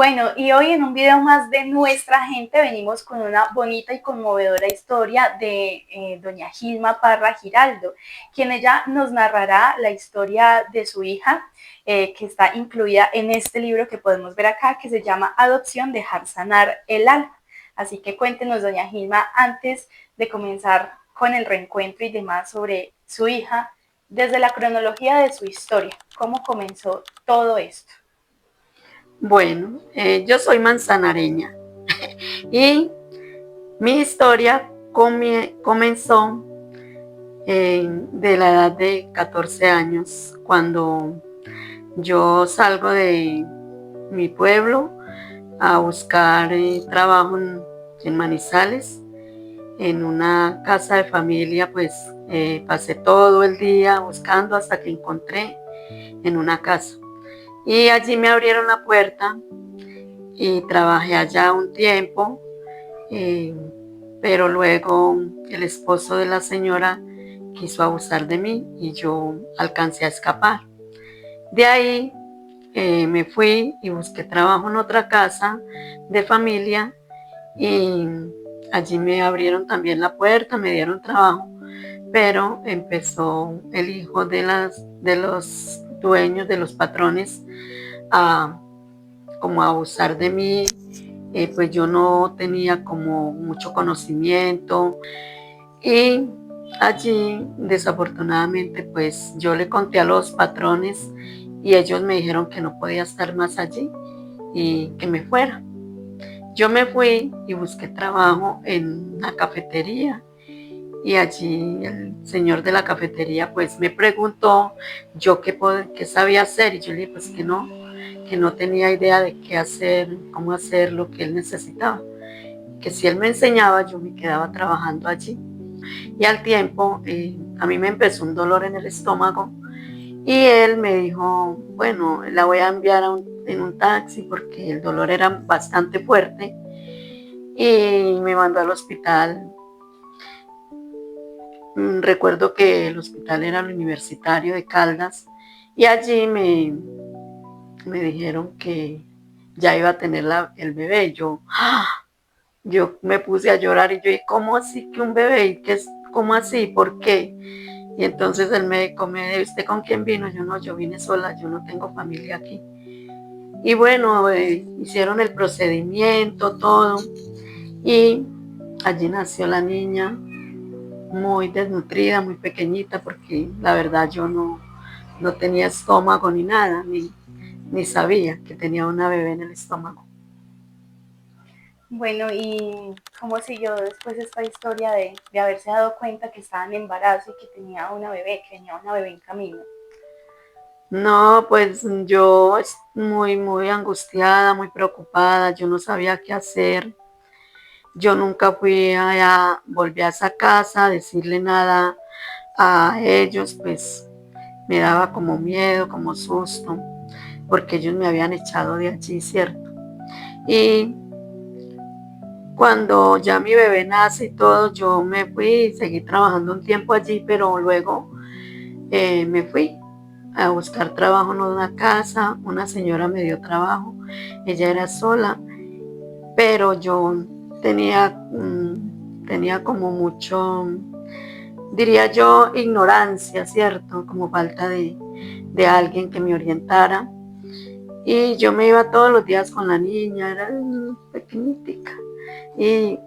Bueno, y hoy en un video más de Nuestra Gente venimos con una bonita y conmovedora historia de doña Gilma Parra Giraldo, quien ella nos narrará la historia de su hija, que está incluida en este libro que podemos ver acá, que se llama Adopción, dejar sanar el alma. Así que cuéntenos, doña Gilma, antes de comenzar con el reencuentro y demás sobre su hija, desde la cronología de su historia, ¿cómo comenzó todo esto? Bueno, yo soy manzanareña y mi historia comenzó de la edad de 14 años, cuando yo salgo de mi pueblo a buscar trabajo en Manizales, en una casa de familia. Pues pasé todo el día buscando hasta que encontré en una casa. Y allí me abrieron la puerta y trabajé allá un tiempo, eh, pero luego el esposo de la señora quiso abusar de mí y yo alcancé a escapar. De ahí me fui y busqué trabajo en otra casa de familia y allí me abrieron también la puerta, me dieron trabajo, pero empezó el hijo de los dueños, de los patrones, a como a abusar de mí. Pues yo no tenía como mucho conocimiento y allí desafortunadamente pues yo le conté a los patrones y ellos me dijeron que no podía estar más allí y que me fuera. Yo me fui y busqué trabajo en una cafetería y allí el señor de la cafetería pues me preguntó yo qué sabía hacer, y yo le dije pues que no tenía idea de qué hacer, cómo hacer lo que él necesitaba, que si él me enseñaba yo me quedaba trabajando allí. Y al tiempo a mí me empezó un dolor en el estómago y él me dijo, bueno, la voy a enviar en un taxi porque el dolor era bastante fuerte, y me mandó al hospital. Recuerdo que el hospital era el Universitario de Caldas y allí me dijeron que ya iba a tener el bebé. Yo me puse a llorar y yo dije, ¿cómo así que un bebé? ¿Y qué es? ¿Cómo así? ¿Por qué? Y entonces el médico me dice, ¿usted con quién vino? Yo no, yo vine sola, yo no tengo familia aquí. Y bueno, hicieron el procedimiento, todo, y allí nació la niña, muy desnutrida, muy pequeñita, porque la verdad yo no tenía estómago ni nada, ni sabía que tenía una bebé en el estómago. Bueno, ¿y cómo siguió después esta historia de haberse dado cuenta que estaba en embarazo y que tenía una bebé, que tenía una bebé en camino? No, pues yo muy angustiada, muy preocupada, yo no sabía qué hacer. Yo nunca volví a esa casa a decirle nada a ellos, pues me daba como miedo, como susto, porque ellos me habían echado de allí, ¿cierto? Y cuando ya mi bebé nace y todo, yo me fui y seguí trabajando un tiempo allí, pero luego me fui a buscar trabajo en una casa. Una señora me dio trabajo, ella era sola, pero yo tenía como mucho, diría yo, ignorancia, ¿cierto? Como falta de alguien que me orientara. Y yo me iba todos los días con la niña, era pequeñitica. Y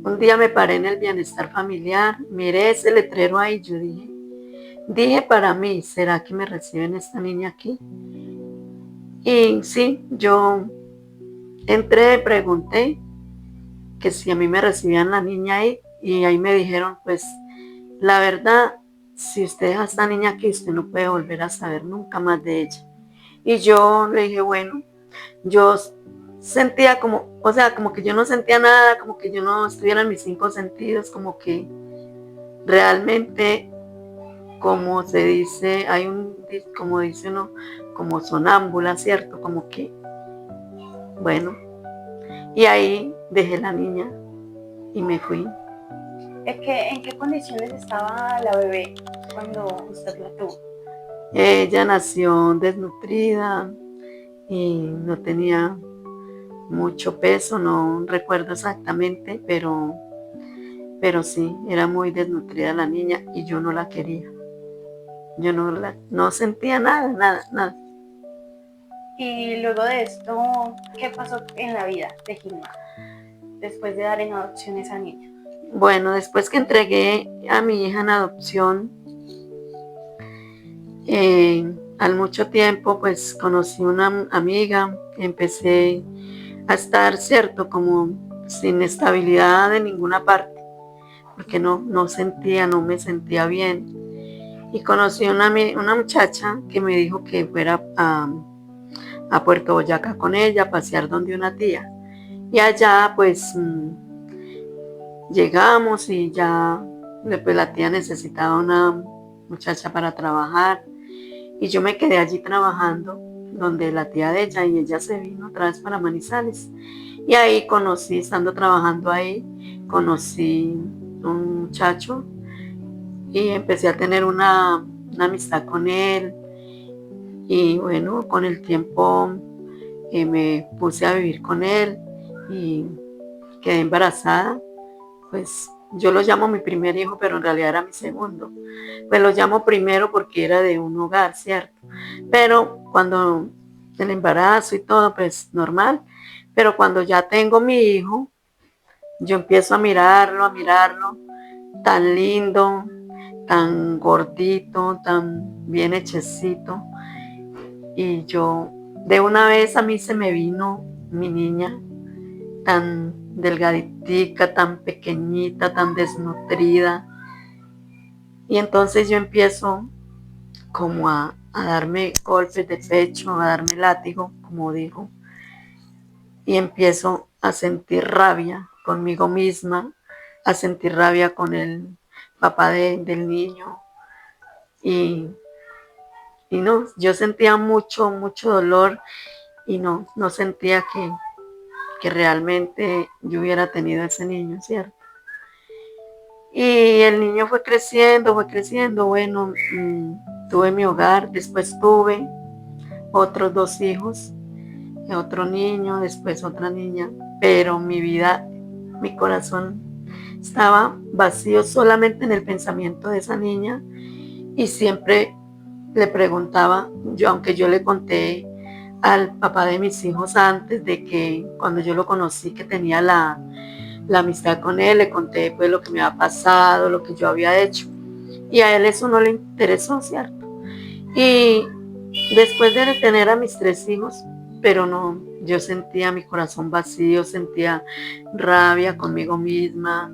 un día me paré en el bienestar familiar, miré ese letrero ahí, yo dije para mí, ¿será que me reciben esta niña aquí? Y sí, yo entré, pregunté que si a mí me recibían la niña ahí, y ahí me dijeron, pues la verdad, si usted deja a esta niña aquí, usted no puede volver a saber nunca más de ella. Y yo le dije, bueno, yo sentía como, o sea, como que yo no sentía nada, como que yo no estuviera en mis cinco sentidos, como que realmente, como se dice, como dice uno, como sonámbula, ¿cierto? Como que, bueno, y ahí dejé la niña y me fui. ¿En qué condiciones estaba la bebé cuando usted la tuvo? Ella nació desnutrida, y no tenía mucho peso, no recuerdo exactamente, pero sí, era muy desnutrida la niña y yo no la quería. Yo no sentía nada, nada, nada. Y luego de esto, ¿qué pasó en la vida de Gilma después de dar en adopción a esa niña? Bueno, después que entregué a mi hija en adopción, al mucho tiempo, pues conocí una amiga, empecé a estar, cierto, como sin estabilidad de ninguna parte, porque no me sentía bien. Y conocí una muchacha que me dijo que fuera a Puerto Boyacá con ella, a pasear donde una tía. Y allá pues llegamos y ya después la tía necesitaba una muchacha para trabajar y yo me quedé allí trabajando donde la tía de ella y ella se vino otra vez para Manizales. Y ahí conocí, estando trabajando ahí, conocí un muchacho y empecé a tener una amistad con él. Y bueno, con el tiempo me puse a vivir con él y quedé embarazada. Pues yo lo llamo mi primer hijo, pero en realidad era mi segundo. Pues lo llamo primero porque era de un hogar, ¿cierto? Pero cuando el embarazo y todo, pues normal. Pero cuando ya tengo mi hijo, yo empiezo a mirarlo, tan lindo, tan gordito, tan bien hechecito. Y yo, de una vez a mí se me vino mi niña, tan delgaditica, tan pequeñita, tan desnutrida. Y entonces yo empiezo como a darme golpes de pecho, a darme látigo, como digo, y empiezo a sentir rabia conmigo misma, a sentir rabia con el papá del niño. Y, y no, yo sentía mucho, mucho dolor y no sentía que realmente yo hubiera tenido ese niño, ¿cierto? Y el niño fue creciendo, bueno, tuve mi hogar, después tuve otros dos hijos, otro niño, después otra niña, pero mi vida, mi corazón estaba vacío solamente en el pensamiento de esa niña y siempre le preguntaba, yo aunque yo le conté al papá de mis hijos antes de que cuando yo lo conocí que tenía la amistad con él, le conté pues lo que me había pasado, lo que yo había hecho y a él eso no le interesó, ¿cierto? Y después de tener a mis tres hijos, pero no, yo sentía mi corazón vacío, sentía rabia conmigo misma,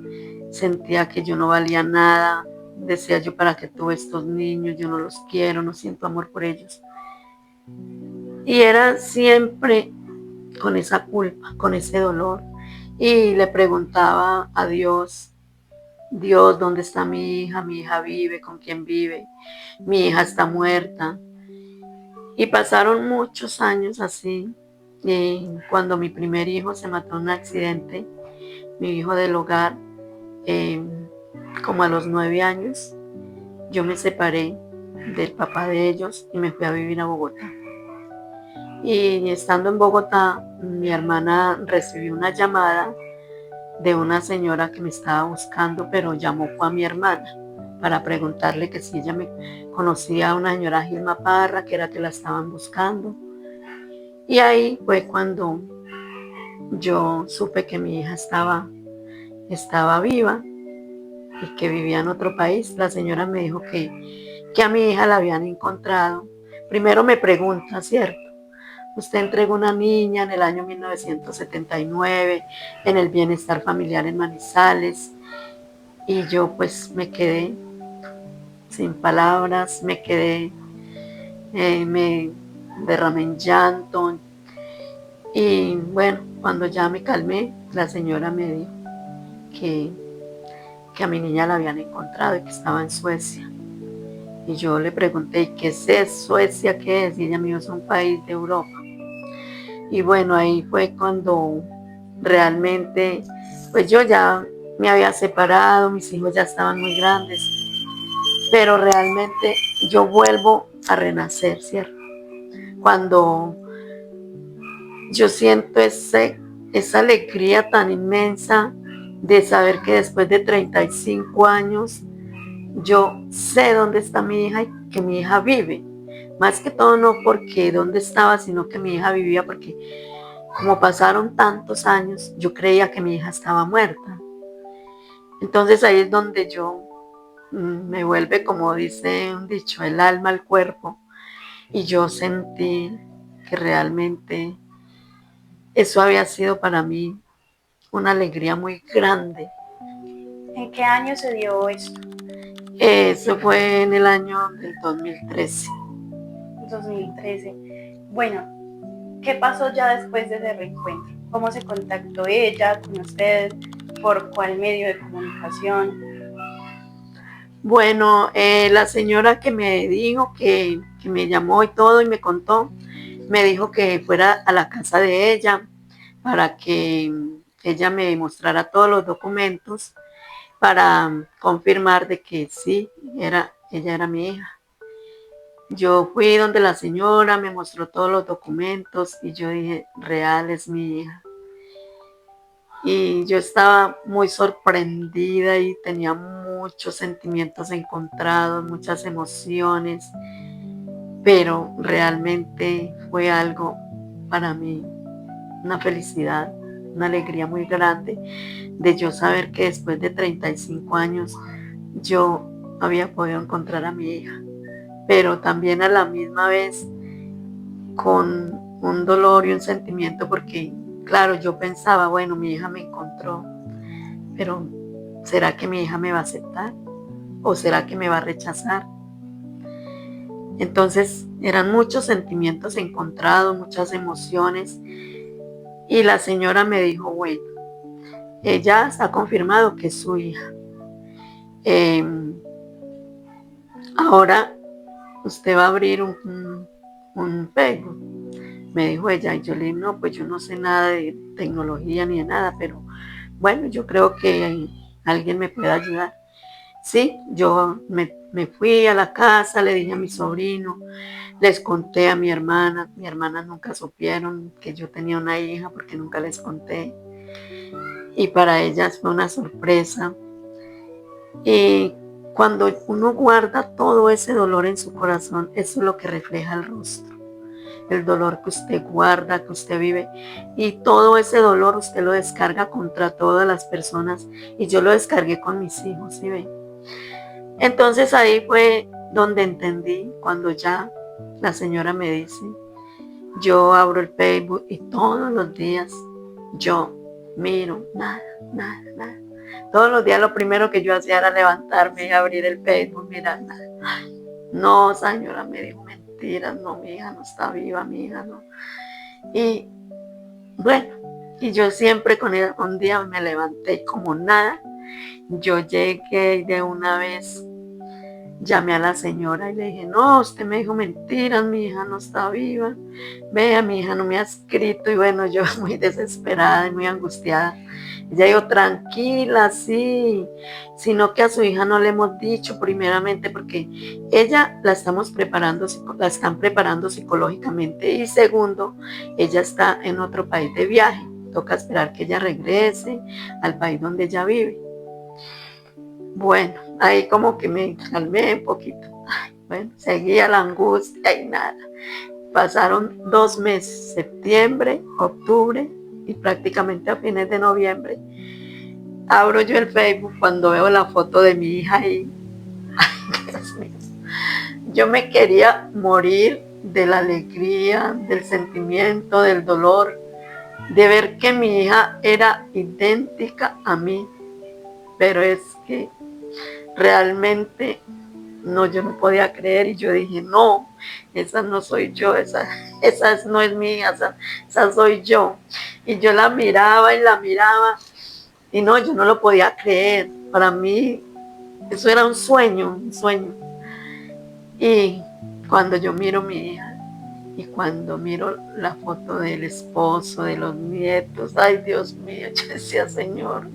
sentía que yo no valía nada, decía yo, ¿para qué tuve estos niños? Yo no los quiero, no siento amor por ellos. Y era siempre con esa culpa, con ese dolor. Y le preguntaba a Dios, Dios, ¿dónde está mi hija? Mi hija vive, ¿con quién vive? Mi hija está muerta. Y pasaron muchos años así. Y cuando mi primer hijo se mató en un accidente, mi hijo del hogar, eh, como a los 9 años, yo me separé del papá de ellos y me fui a vivir a Bogotá. Y estando en Bogotá, mi hermana recibió una llamada de una señora que me estaba buscando, pero llamó a mi hermana para preguntarle que si ella me conocía a una señora Gilma Parra, que era que la estaban buscando. Y ahí fue cuando yo supe que mi hija estaba viva y que vivía en otro país. La señora me dijo que a mi hija la habían encontrado. Primero me pregunta, ¿cierto? Usted entregó una niña en el año 1979 en el Bienestar Familiar en Manizales y yo pues me quedé sin palabras, me derramé en llanto y bueno, cuando ya me calmé, la señora me dijo que, que a mi niña la habían encontrado y que estaba en Suecia. Y yo le pregunté, ¿qué es Suecia? ¿Qué es? Y ella me dijo, es un país de Europa. Y bueno, ahí fue cuando realmente, pues yo ya me había separado, mis hijos ya estaban muy grandes, pero realmente yo vuelvo a renacer, ¿cierto? Cuando yo siento esa alegría tan inmensa de saber que después de 35 años yo sé dónde está mi hija y que mi hija vive. Más que todo no porque dónde estaba, sino que mi hija vivía, porque como pasaron tantos años, yo creía que mi hija estaba muerta. Entonces ahí es donde yo me vuelve, como dice un dicho, el alma al cuerpo. Y yo sentí que realmente eso había sido para mí una alegría muy grande. ¿En qué año se dio esto? Eso fue en el año del 2013. 2013. Bueno, ¿qué pasó ya después de ese reencuentro? ¿Cómo se contactó ella con usted? ¿Por cuál medio de comunicación? Bueno, la señora que me dijo que me llamó y todo y me contó, me dijo que fuera a la casa de ella para que ella me mostrara todos los documentos para confirmar de que sí, ella era mi hija. Yo fui donde la señora, me mostró todos los documentos y yo dije, real es mi hija. Y yo estaba muy sorprendida y tenía muchos sentimientos encontrados, muchas emociones, pero realmente fue algo para mí, una felicidad, una alegría muy grande de yo saber que después de 35 años yo había podido encontrar a mi hija, pero también a la misma vez con un dolor y un sentimiento porque, claro, yo pensaba, bueno, mi hija me encontró, pero ¿será que mi hija me va a aceptar? ¿O será que me va a rechazar? Entonces eran muchos sentimientos encontrados, muchas emociones. Y la señora me dijo, bueno, ella está confirmado que es su hija. Ahora usted va a abrir un Facebook. Me dijo ella, y yo le dije, no, pues yo no sé nada de tecnología ni de nada, pero bueno, yo creo que alguien me puede ayudar. Sí, yo me fui a la casa, le dije a mi sobrino, les conté a mi hermana. Mi hermana nunca supieron que yo tenía una hija porque nunca les conté. Y para ellas fue una sorpresa. Y cuando uno guarda todo ese dolor en su corazón, eso es lo que refleja el rostro. El dolor que usted guarda, que usted vive. Y todo ese dolor usted lo descarga contra todas las personas. Y yo lo descargué con mis hijos, ¿sí ven? Entonces ahí fue donde entendí, cuando ya la señora me dice, yo abro el Facebook y todos los días yo miro, nada, nada, nada. Todos los días lo primero que yo hacía era levantarme y abrir el Facebook, mirar nada. No, señora, me dijo mentiras, no, mi hija no está viva, mi hija no. Y bueno, y yo siempre con ella, un día me levanté como nada. Yo llegué de una vez, llamé a la señora y le dije, no, usted me dijo mentiras, mi hija no está viva, vea, mi hija no me ha escrito. Y bueno, yo muy desesperada y muy angustiada. Ella dijo, tranquila, sí, sino que a su hija no le hemos dicho primeramente porque ella la están preparando psicológicamente, y segundo, ella está en otro país de viaje, toca esperar que ella regrese al país donde ella vive. Bueno, ahí como que me calmé un poquito. Ay, bueno, seguía la angustia y nada. Pasaron 2 meses, septiembre, octubre y prácticamente a fines de noviembre. Abro yo el Facebook cuando veo la foto de mi hija y ay, Dios mío, yo me quería morir de la alegría, del sentimiento, del dolor, de ver que mi hija era idéntica a mí. Pero es que realmente no, yo no podía creer y yo dije, no, esa no soy yo, esa no es mi hija, esa soy yo. Y yo la miraba y no, yo no lo podía creer. Para mí eso era un sueño, un sueño. Y cuando yo miro a mi hija y cuando miro la foto del esposo, de los nietos, ay Dios mío, yo decía, Señor,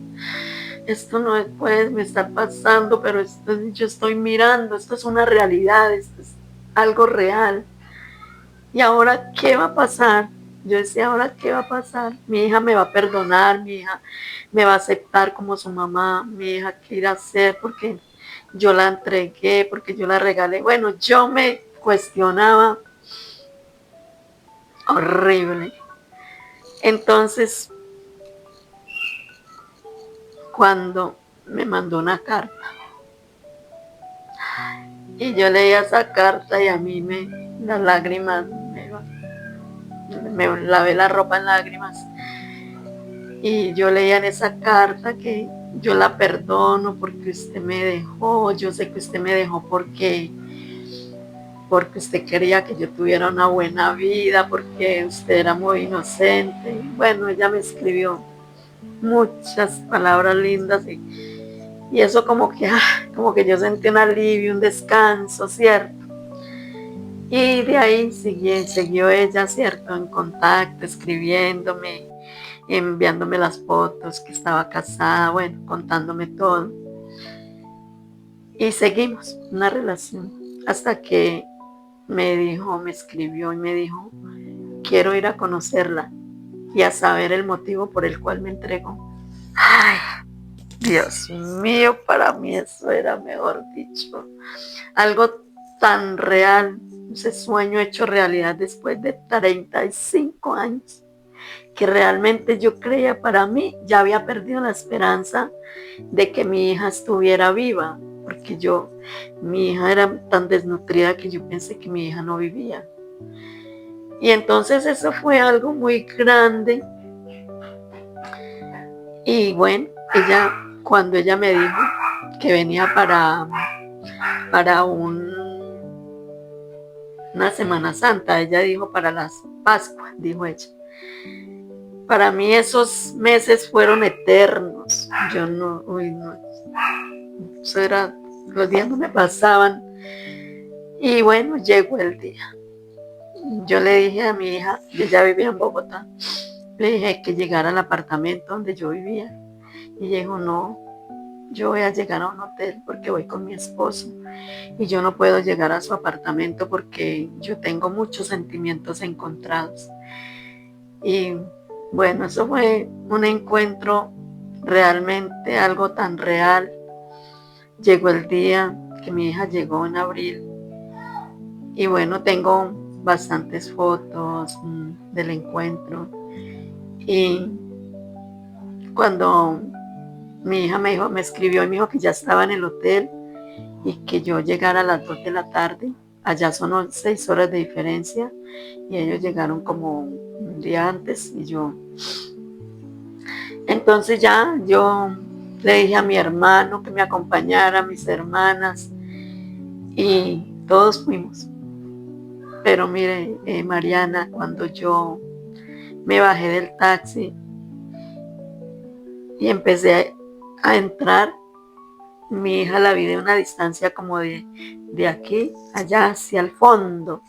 esto no puede me estar pasando, pero yo estoy mirando, esto es una realidad, esto es algo real. ¿Y ahora qué va a pasar? Yo decía, ¿ahora qué va a pasar? Mi hija me va a perdonar, mi hija me va a aceptar como su mamá, mi hija qué irá a hacer porque yo la entregué, porque yo la regalé. Bueno, yo me cuestionaba horrible. Entonces, cuando me mandó una carta y yo leía esa carta y a mí las lágrimas, me lavé la ropa en lágrimas y yo leía en esa carta que yo la perdono porque usted me dejó, yo sé que usted me dejó porque usted quería que yo tuviera una buena vida, porque usted era muy inocente. Bueno, ella me escribió muchas palabras lindas y eso como que yo sentí un alivio, un descanso, ¿cierto? Y de ahí siguió ella, ¿cierto? En contacto, escribiéndome, enviándome las fotos, que estaba casada, bueno, contándome todo. Y seguimos una relación hasta que me escribió y me dijo, quiero ir a conocerla y a saber el motivo por el cual me entregó. Ay, Dios mío, para mí eso era, mejor dicho, algo tan real, ese sueño hecho realidad después de 35 años, que realmente yo creía para mí, ya había perdido la esperanza de que mi hija estuviera viva, porque mi hija era tan desnutrida que yo pensé que mi hija no vivía. Y entonces eso fue algo muy grande. Y bueno, cuando ella me dijo que venía para una Semana Santa, ella dijo para las Pascuas, dijo ella. Para mí esos meses fueron eternos. Yo no, eso era, los días no me pasaban. Y bueno, llegó el día. Yo le dije a mi hija, que ella vivía en Bogotá, le dije que llegara al apartamento donde yo vivía. Y ella dijo, no, yo voy a llegar a un hotel porque voy con mi esposo y yo no puedo llegar a su apartamento porque yo tengo muchos sentimientos encontrados. Y bueno, eso fue un encuentro realmente algo tan real. Llegó el día que mi hija llegó en abril y bueno, tengo bastantes fotos del encuentro. Y cuando mi hija me escribió y me dijo que ya estaba en el hotel y que yo llegara a las 2 de la tarde. Allá son 6 horas de diferencia y ellos llegaron como un día antes y yo. Entonces ya yo le dije a mi hermano que me acompañara, a mis hermanas y todos fuimos. Pero mire, Mariana, cuando yo me bajé del taxi y empecé a entrar, mi hija la vi de una distancia como de aquí allá hacia el fondo.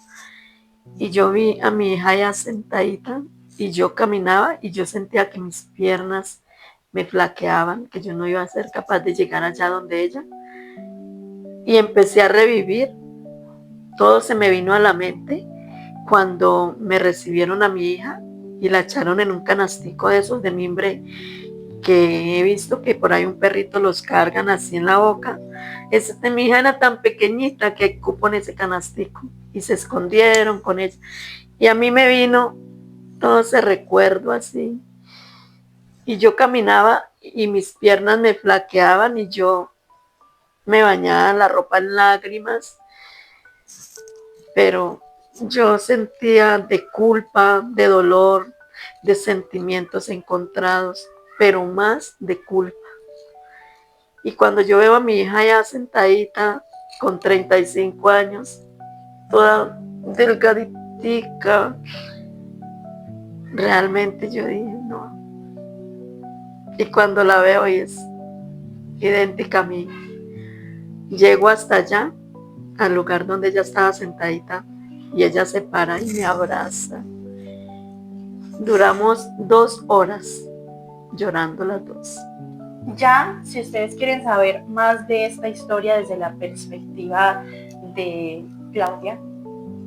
Y yo vi a mi hija ya sentadita y yo caminaba y yo sentía que mis piernas me flaqueaban, que yo no iba a ser capaz de llegar allá donde ella. Y empecé a revivir. Todo se me vino a la mente cuando me recibieron a mi hija y la echaron en un canastico de esos de mimbre que he visto que por ahí un perrito los cargan así en la boca. Mi hija era tan pequeñita que cupo en ese canastico y se escondieron con ella. Y a mí me vino todo ese recuerdo así. Y yo caminaba y mis piernas me flaqueaban y yo me bañaba la ropa en lágrimas. Pero yo sentía de culpa, de dolor, de sentimientos encontrados, pero más de culpa. Y cuando yo veo a mi hija ya sentadita con 35 años, toda delgaditica, realmente yo dije, no. Y cuando la veo y es idéntica a mí, llego hasta allá, al lugar donde ella estaba sentadita, y ella se para y me abraza. Duramos 2 horas llorando las dos. Ya, si ustedes quieren saber más de esta historia desde la perspectiva de Claudia,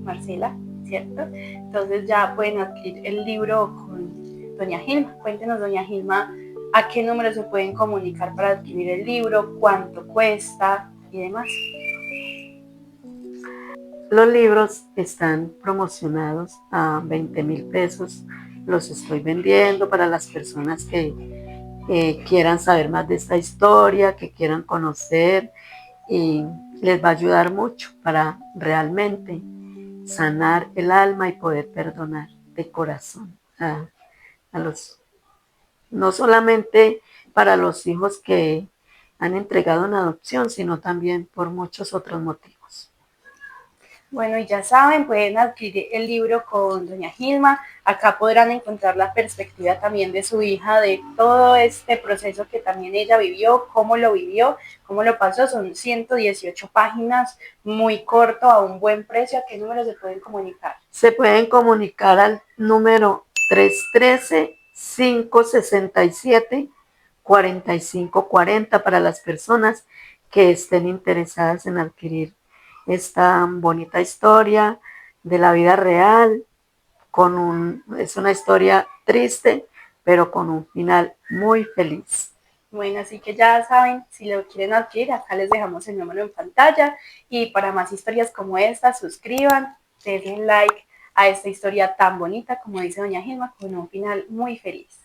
Marcela, ¿cierto? Entonces ya pueden adquirir el libro con doña Gilma. Cuéntenos, doña Gilma, a qué número se pueden comunicar para adquirir el libro, cuánto cuesta y demás. Los libros están promocionados a 20,000 pesos. Los estoy vendiendo para las personas que quieran saber más de esta historia, que quieran conocer, y les va a ayudar mucho para realmente sanar el alma y poder perdonar de corazón a los, no solamente para los hijos que han entregado en adopción, sino también por muchos otros motivos. Bueno, y ya saben, pueden adquirir el libro con doña Gilma. Acá podrán encontrar la perspectiva también de su hija, de todo este proceso que también ella vivió, cómo lo pasó. Son 118 páginas, muy corto, a un buen precio. ¿A qué número se pueden comunicar? Se pueden comunicar al número 313-567-4540 para las personas que estén interesadas en adquirir esta bonita historia de la vida real. Es una historia triste, pero con un final muy feliz. Bueno, así que ya saben, si lo quieren adquirir, acá les dejamos el número en pantalla. Y para más historias como esta, suscriban, denle like a esta historia tan bonita, como dice doña Gilma, con un final muy feliz.